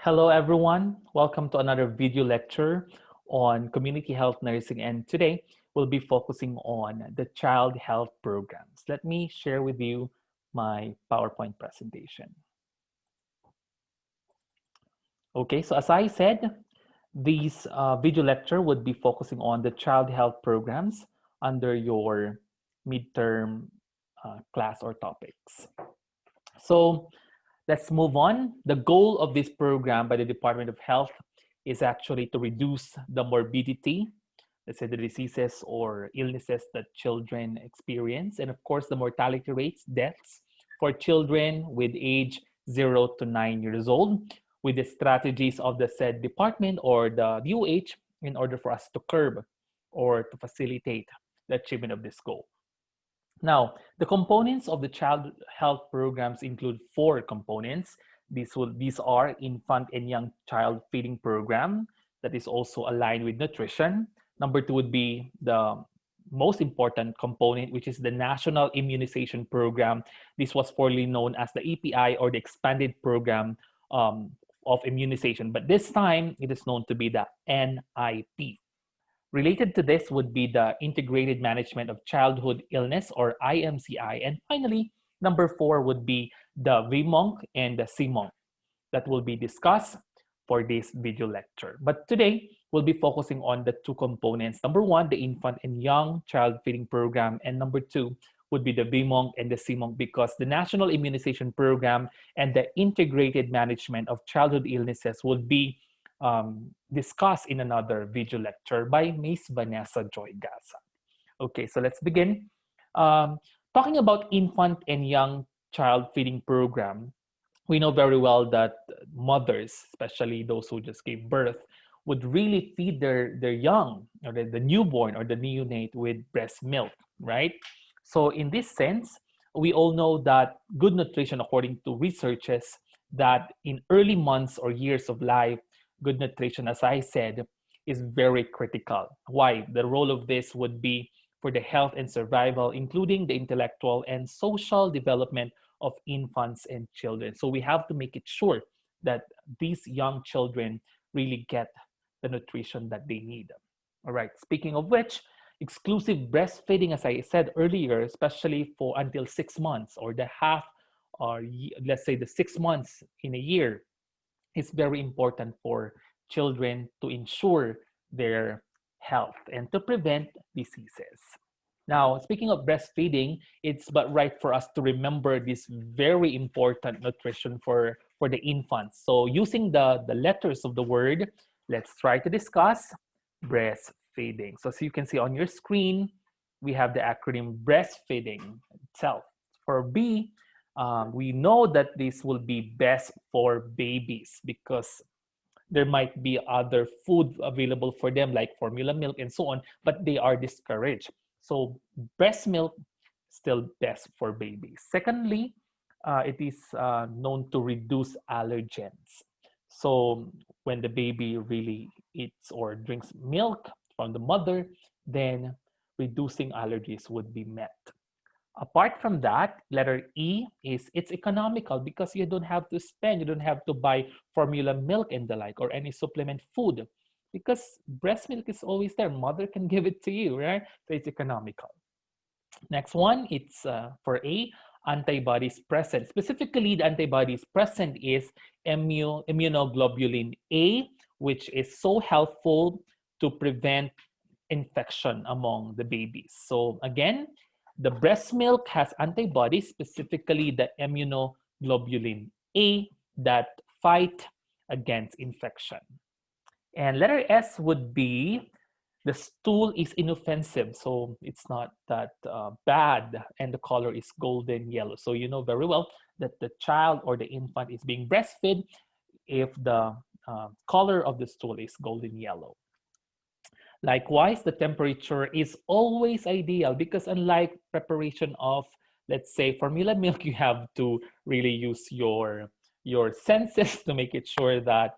Hello, everyone. Welcome to another video lecture on community health nursing. And today we'll be focusing on the child health programs. Let me share with you my PowerPoint presentation. Okay, so as I said, this video lecture would be focusing on the child health programs under your midterm class or topics. So let's move on. The goal of this program by the Department of Health is actually to reduce the morbidity, let's say the diseases or illnesses that children experience, and of course the mortality rates, deaths for children with age 0 to 9 years old, with the strategies of the said department or the DOH in order for us to curb or to facilitate the achievement of this goal. Now, the components of the child health programs include 4 components. These are infant and young child feeding program that is also aligned with nutrition. Number 2 would be the most important component, which is the National Immunization Program. This was formerly known as the EPI or the Expanded Program of Immunization, but this time it is known to be the NIP. Related to this would be the Integrated Management of Childhood Illness or IMCI. And finally, number 4 would be the BEmONC and the CEmONC that will be discussed for this video lecture. But today, we'll be focusing on the 2 components. Number 1, the infant and young child feeding program. And number 2 would be the BEmONC and the CEmONC, because the National Immunization Program and the Integrated Management of Childhood Illnesses would be discussed in another video lecture by Ms. Vanessa Joy Gasa. Okay, so let's begin. Talking about infant and young child feeding program, we know very well that mothers, especially those who just gave birth, would really feed their young or the newborn or the neonate with breast milk, right? So in this sense, we all know that good nutrition, according to researches, that in early months or years of life, good nutrition, as I said, is very critical. Why? The role of this would be for the health and survival, including the intellectual and social development of infants and children. So we have to make it sure that these young children really get the nutrition that they need. All right, speaking of which, exclusive breastfeeding, as I said earlier, especially for until 6 months or the half, or let's say the 6 months in a year, is very important for children to ensure their health and to prevent diseases. Now, speaking of breastfeeding, it's but right for us to remember this very important nutrition for the infants. So using the letters of the word, let's try to discuss breastfeeding. So as you can see on your screen, we have the acronym breastfeeding itself. For B, we know that this will be best for babies because there might be other food available for them like formula milk and so on, but they are discouraged. So breast milk still best for babies. Secondly, it is known to reduce allergens. So when the baby really eats or drinks milk from the mother, then reducing allergies would be met. Apart from that, letter E is it's economical because you don't have to spend, you don't have to buy formula milk and the like or any supplement food because breast milk is always there. Mother can give it to you, right? So it's economical. Next one, it's for A, antibodies present. Specifically, the antibodies present is immunoglobulin A, which is so helpful to prevent infection among the babies. So again, the breast milk has antibodies, specifically the immunoglobulin A, that fight against infection. And letter S would be the stool is inoffensive, so it's not that bad, and the color is golden yellow. So you know very well that the child or the infant is being breastfed if the color of the stool is golden yellow. Likewise, the temperature is always ideal because unlike preparation of, let's say, formula milk, you have to really use your senses to make it sure that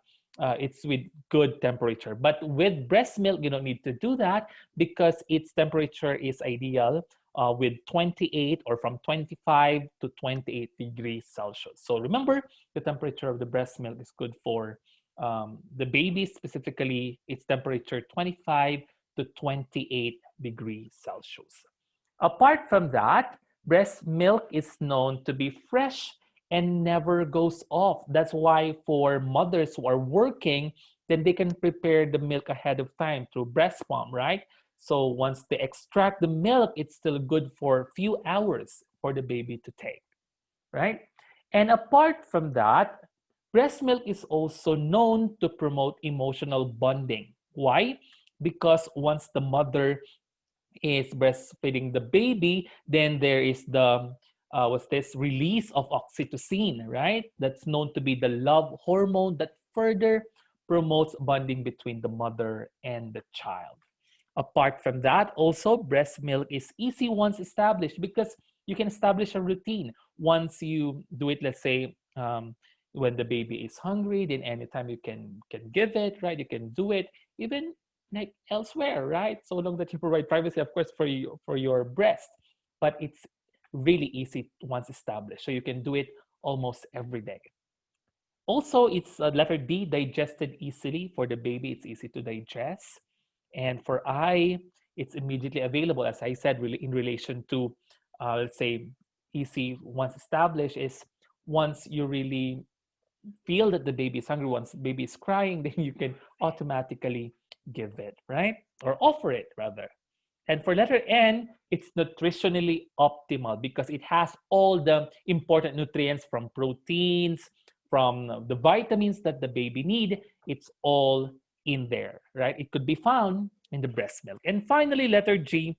it's with good temperature. But with breast milk, you don't need to do that because its temperature is ideal with 28 or from 25 to 28 degrees Celsius. So remember, the temperature of the breast milk is good for the baby, specifically its temperature 25 to 28 degrees Celsius. Apart from that, breast milk is known to be fresh and never goes off. That's why for mothers who are working, then they can prepare the milk ahead of time through breast pump, right? So once they extract the milk, it's still good for a few hours for the baby to take, right? And apart from that, breast milk is also known to promote emotional bonding. Why? Because once the mother is breastfeeding the baby, then there is the what's this release of oxytocin, right? That's known to be the love hormone that further promotes bonding between the mother and the child. Apart from that, also breast milk is easy once established because you can establish a routine. Once you do it, let's say when the baby is hungry, then anytime you can give it, right? You can do it even like elsewhere, right? So long that you provide privacy, of course, for your breast, but it's really easy once established. So you can do it almost every day. Also, it's letter D, digested easily. For the baby, it's easy to digest. And for I, it's immediately available. As I said, really in relation to, let's say, easy once established is once you really feel that the baby is hungry, once the baby is crying, then you can automatically give it, right? Or offer it rather. And for letter N, it's nutritionally optimal because it has all the important nutrients from proteins, from the vitamins that the baby need. It's all in there, right? It could be found in the breast milk. And finally, letter G,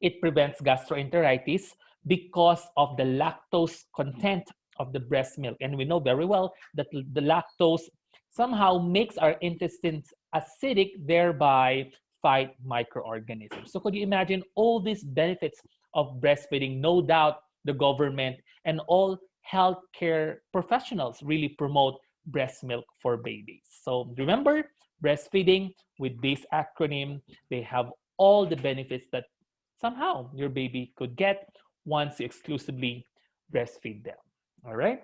it prevents gastroenteritis because of the lactose content of the breast milk. And we know very well that the lactose somehow makes our intestines acidic, thereby fight microorganisms. So could you imagine all these benefits of breastfeeding? No doubt the government and all healthcare professionals really promote breast milk for babies. So remember, breastfeeding with this acronym, they have all the benefits that somehow your baby could get once you exclusively breastfeed them. All right.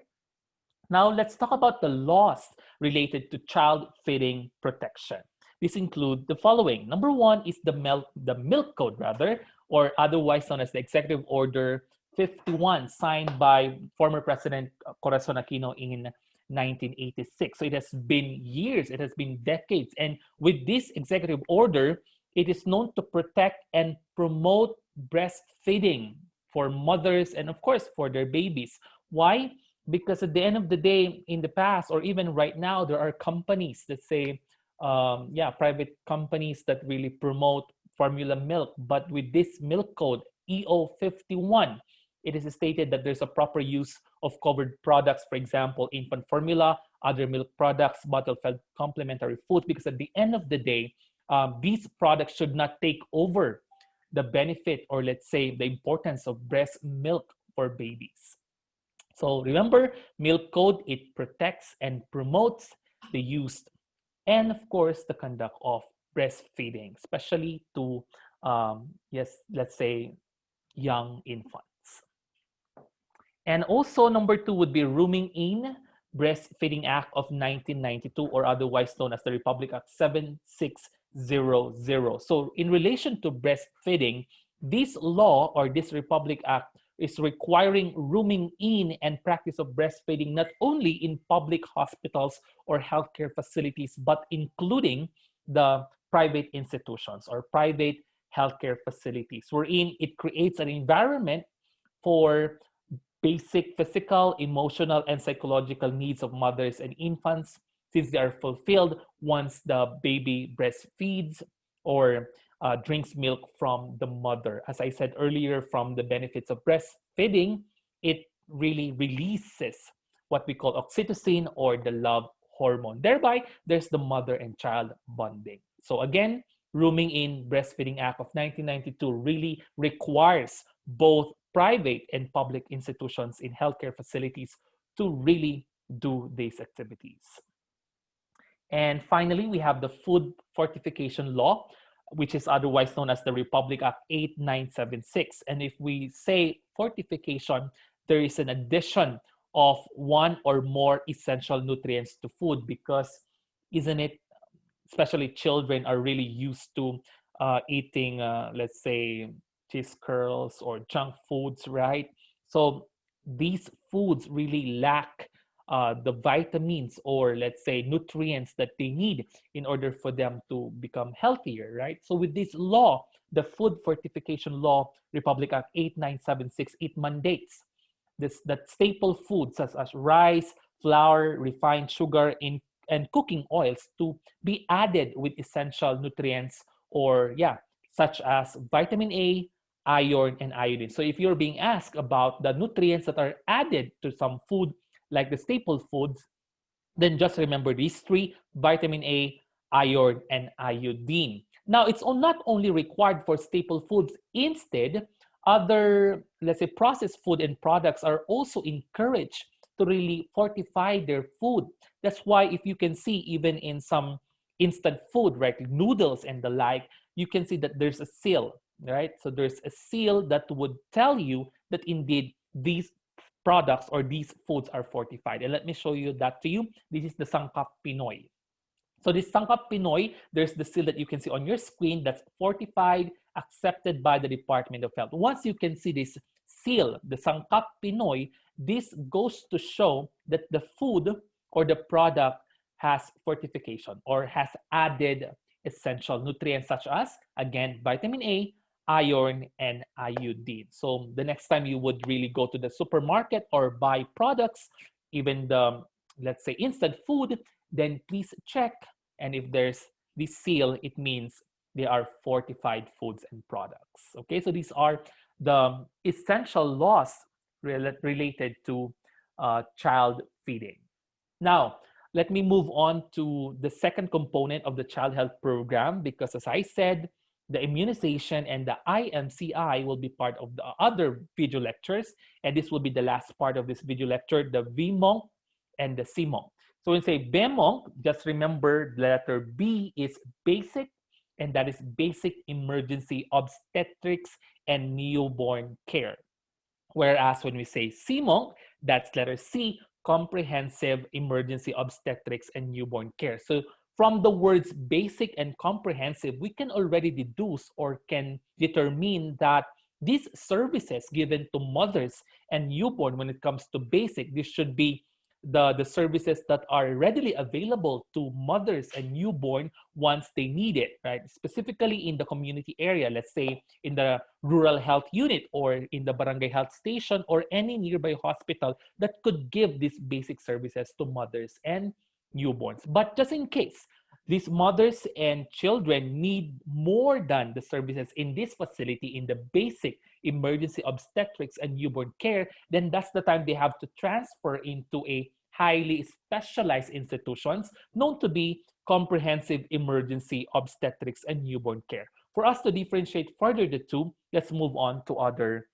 Now let's talk about the laws related to child feeding protection. These include the following. Number one is the milk code rather, or otherwise known as the Executive Order 51, signed by former President Corazon Aquino in 1986. So it has been years, it has been decades. And with this executive order, it is known to protect and promote breastfeeding for mothers and, of course, for their babies. Why? Because at the end of the day, in the past or even right now, there are companies that say, private companies that really promote formula milk. But with this milk code, EO 51, it is stated that there's a proper use of covered products, for example, infant formula, other milk products, bottle-fed complementary food, because at the end of the day, these products should not take over the benefit or let's say the importance of breast milk for babies. So remember, milk code, it protects and promotes the use and of course the conduct of breastfeeding, especially to, let's say young infants. And also number two would be Rooming In Breastfeeding Act of 1992, or otherwise known as the Republic Act 7600. So in relation to breastfeeding, this law or this Republic Act is requiring rooming in and practice of breastfeeding not only in public hospitals or healthcare facilities, but including the private institutions or private healthcare facilities, wherein it creates an environment for basic physical, emotional, and psychological needs of mothers and infants, since they are fulfilled once the baby breastfeeds or drinks milk from the mother. As I said earlier, from the benefits of breastfeeding, it really releases what we call oxytocin or the love hormone. Thereby, there's the mother and child bonding. So again, Rooming In Breastfeeding Act of 1992 really requires both private and public institutions in healthcare facilities to really do these activities. And finally, we have the Food Fortification Law. which is otherwise known as the Republic Act 8976. And if we say fortification, there is an addition of one or more essential nutrients to food, because isn't it, especially children are really used to eating, let's say, cheese curls or junk foods, right? So these foods really lack the vitamins, or let's say nutrients, that they need in order for them to become healthier, right? So with this law, the Food Fortification Law, Republic Act 8976, it mandates that staple foods such as rice, flour, refined sugar, and cooking oils to be added with essential nutrients, or yeah, such as vitamin A, iron, and iodine. So if you're being asked about the nutrients that are added to some food, like the staple foods, then just remember these three: vitamin A, iron, and iodine. Now, it's not only required for staple foods. Instead, other, let's say, processed food and products are also encouraged to really fortify their food. That's why, if you can see, even in some instant food, right, noodles and the like, you can see that there's a seal, right? So there's a seal that would tell you that indeed these products or these foods are fortified. And let me show you that to you. This is the Sangkap Pinoy. So this Sangkap Pinoy, there's the seal that you can see on your screen, that's fortified, accepted by the Department of Health. Once you can see this seal, the Sangkap Pinoy, this goes to show that the food or the product has fortification or has added essential nutrients such as, again, vitamin A, iron, and iodine. So the next time you would really go to the supermarket or buy products, even the, let's say, instant food, then please check. And if there's this seal, it means they are fortified foods and products. Okay, so these are the essential laws related to child feeding. Now, let me move on to the second component of the child health program, because as I said, the immunization and the IMCI will be part of the other video lectures, and this will be the last part of this video lecture, the VMONC and the CEmONC. So when we say BEmONC, just remember the letter B is basic, and that is basic emergency obstetrics and newborn care. Whereas when we say CEmONC, that's letter C, comprehensive emergency obstetrics and newborn care. So from the words basic and comprehensive, we can already deduce or can determine that these services given to mothers and newborn, when it comes to basic, this should be the services that are readily available to mothers and newborn once they need it, right? Specifically in the community area, let's say in the rural health unit or in the barangay health station or any nearby hospital that could give these basic services to mothers and newborns. But just in case these mothers and children need more than the services in this facility, in the basic emergency obstetrics and newborn care, then that's the time they have to transfer into a highly specialized institutions known to be comprehensive emergency obstetrics and newborn care. For us to differentiate further the two, let's move on to other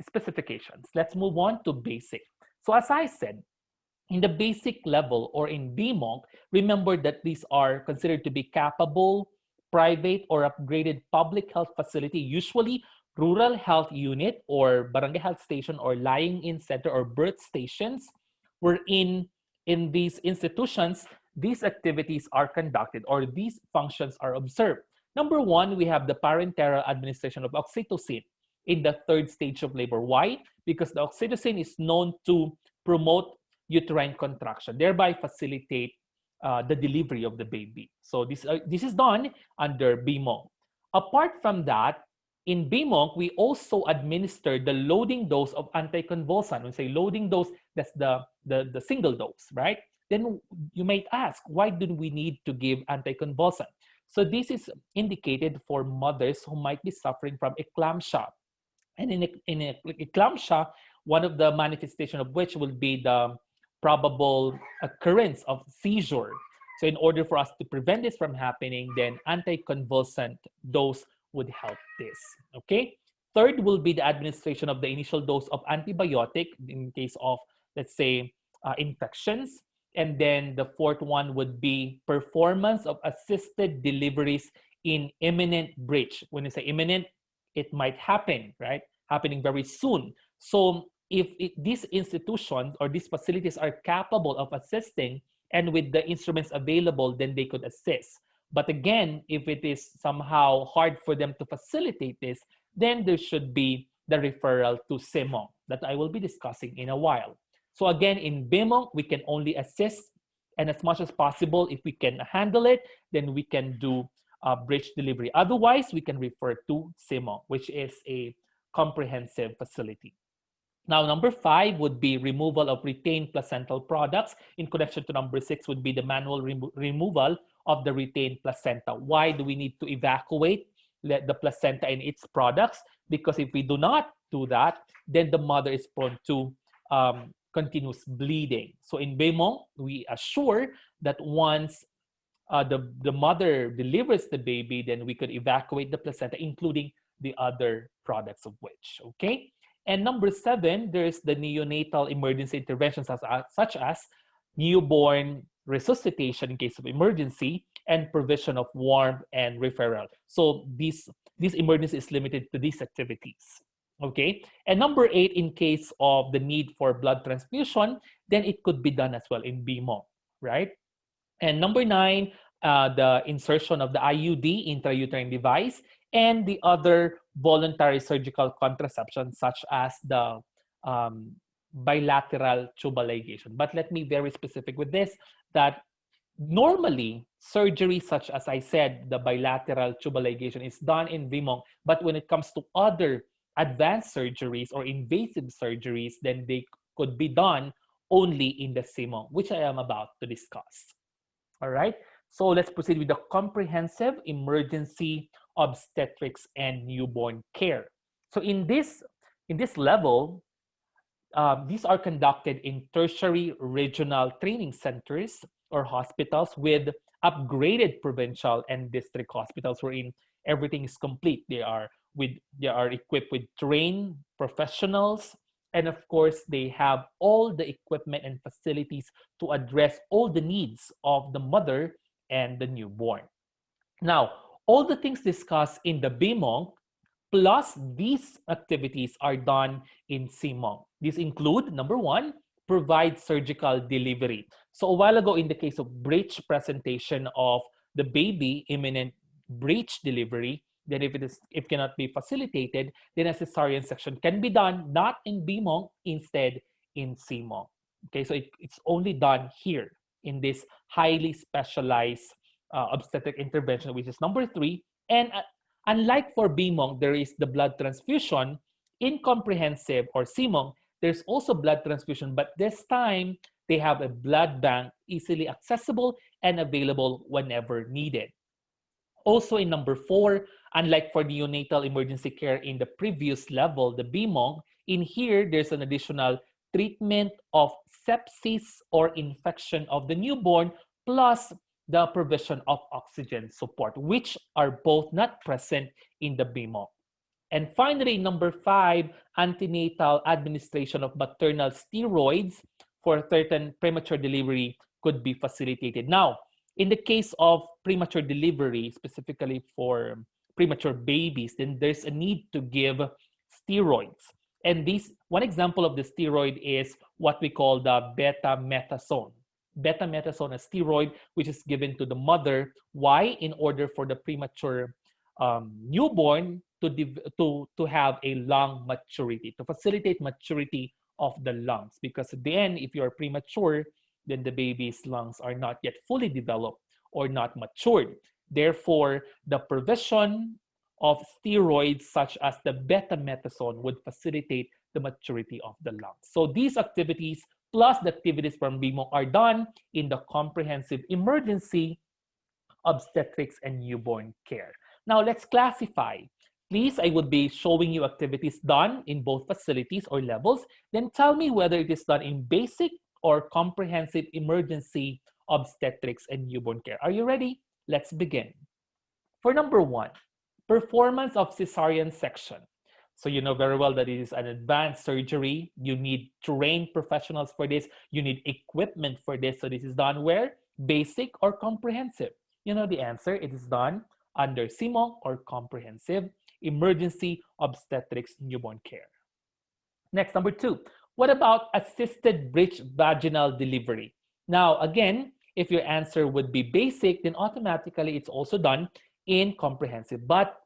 specifications. Let's move on to basic. So as I said, in the basic level or in BEmONC, remember that these are considered to be capable, private, or upgraded public health facility, usually rural health unit or barangay health station or lying-in center or birth stations, wherein in these institutions, these activities are conducted or these functions are observed. Number one, we have the parenteral administration of oxytocin in the third stage of labor. Why? Because the oxytocin is known to promote uterine contraction, thereby facilitate the delivery of the baby. So this is done under BEmONC. Apart from that, in BEmONC, we also administer the loading dose of anticonvulsant. When we say loading dose, that's the single dose, right? Then you might ask, why do we need to give anticonvulsant? So this is indicated for mothers who might be suffering from eclampsia. And in eclampsia, one of the manifestations of which will be the probable occurrence of seizure. So in order for us to prevent this from happening, then anticonvulsant dose would help this, okay? Third will be the administration of the initial dose of antibiotic in case of, let's say, infections. And then the fourth one would be performance of assisted deliveries in imminent breach. When you say imminent, it might happen, right? Happening very soon. So if these institutions or these facilities are capable of assisting and with the instruments available, then they could assist. But again, if it is somehow hard for them to facilitate this, then there should be the referral to CEmONC that I will be discussing in a while. So again, in BEmONC, we can only assist, and as much as possible, if we can handle it, then we can do bridge delivery. Otherwise, we can refer to CEmONC, which is a comprehensive facility. Now, number 5 would be removal of retained placental products. In connection to number 6 would be the manual removal of the retained placenta. Why do we need to evacuate the placenta and its products? Because if we do not do that, then the mother is prone to continuous bleeding. So in BEmONC, we assure that once the mother delivers the baby, then we could evacuate the placenta, including the other products of which, okay? And number 7, there's the neonatal emergency interventions such as newborn resuscitation in case of emergency and provision of warmth and referral. So this emergency is limited to these activities. Okay, and number 8, in case of the need for blood transfusion, then it could be done as well in BEmONC, right? And number 9, the insertion of the IUD, intrauterine device, and the other voluntary surgical contraception, such as the bilateral tubal ligation. But let me be very specific with this, that normally surgery such as I said, the bilateral tubal ligation is done in BEmONC, but when it comes to other advanced surgeries or invasive surgeries, then they could be done only in the CEmONC, which I am about to discuss. All right, so let's proceed with the comprehensive emergency obstetrics and newborn care. So in this level, these are conducted in tertiary regional training centers or hospitals with upgraded provincial and district hospitals wherein everything is complete. They are equipped with trained professionals, and of course they have all the equipment and facilities to address all the needs of the mother and the newborn. Now, all the things discussed in the BEmONC plus these activities are done in CEmONC. These include, number 1, provide surgical delivery. So a while ago, in the case of breech presentation of the baby, imminent breech delivery, then if it cannot be facilitated, then a cesarean section can be done not in BEmONC, instead in CEmONC. Okay, so it's only done here in this highly specialized obstetric intervention, which is number 3. And unlike for BEmONC, there is the blood transfusion. In comprehensive or CEmONC, there's also blood transfusion, but this time they have a blood bank easily accessible and available whenever needed. Also in number 4, unlike for neonatal emergency care in the previous level, the BEmONC, in here there's an additional treatment of sepsis or infection of the newborn, plus the provision of oxygen support, which are both not present in the BEmONC. And finally, number 5, antenatal administration of maternal steroids for certain premature delivery could be facilitated. Now, in the case of premature delivery, specifically for premature babies, then there's a need to give steroids. And one example of the steroid is what we call the betamethasone. Betamethasone, a steroid which is given to the mother. Why? In order for the premature newborn to have a lung maturity, to facilitate maturity of the lungs. Because at the end, if you're premature, then the baby's lungs are not yet fully developed or not matured. Therefore, the provision of steroids such as the betamethasone would facilitate the maturity of the lungs. So these activities plus the activities from BEmONC are done in the comprehensive emergency obstetrics and newborn care. Now let's classify. Please, I would be showing you activities done in both facilities or levels. Then tell me whether it is done in basic or comprehensive emergency obstetrics and newborn care. Are you ready? Let's begin. For number 1, performance of cesarean section. So you know very well that it is an advanced surgery. You need trained professionals for this. You need equipment for this. So this is done where? Basic or comprehensive? You know the answer. It is done under CEmONC or Comprehensive Emergency Obstetrics Newborn Care. Next, number 2, what about assisted breech vaginal delivery? Now, again, if your answer would be basic, then automatically it's also done in comprehensive. But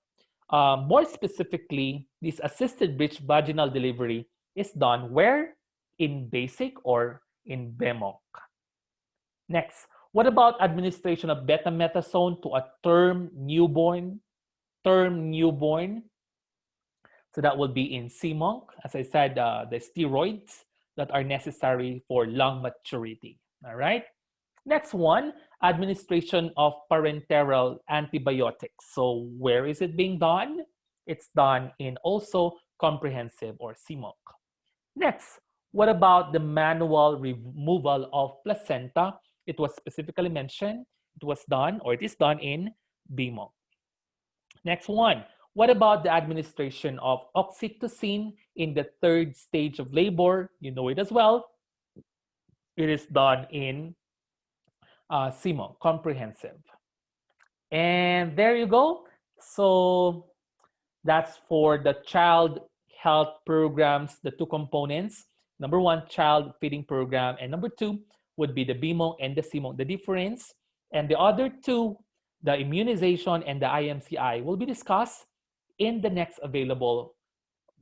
more specifically, this assisted breech vaginal delivery is done where? In basic or in BEmONC. Next, what about administration of betamethasone to a term newborn? Term newborn. So that will be in CEmONC. As I said, the steroids that are necessary for lung maturity. All right. Next one, administration of parenteral antibiotics. So where is it being done? It's done in also comprehensive or CEmONC. Next, what about the manual removal of placenta? It was specifically mentioned. It was done or it is done in BEmONC. Next one, what about the administration of oxytocin in the 3rd stage of labor? You know it as well. It is done in CEmONC, comprehensive. And there you go. So that's for the child health programs, the 2 components. Number 1, child feeding program, and number 2 would be the BEmONC and the CEmONC. The difference, and the other 2, the immunization and the IMCI, will be discussed in the next available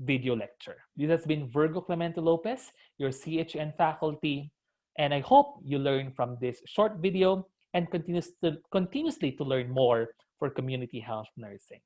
video lecture. This has been Virgo Clemente Lopez, your CHN faculty, and I hope you learn from this short video and continuously to learn more for community health nursing.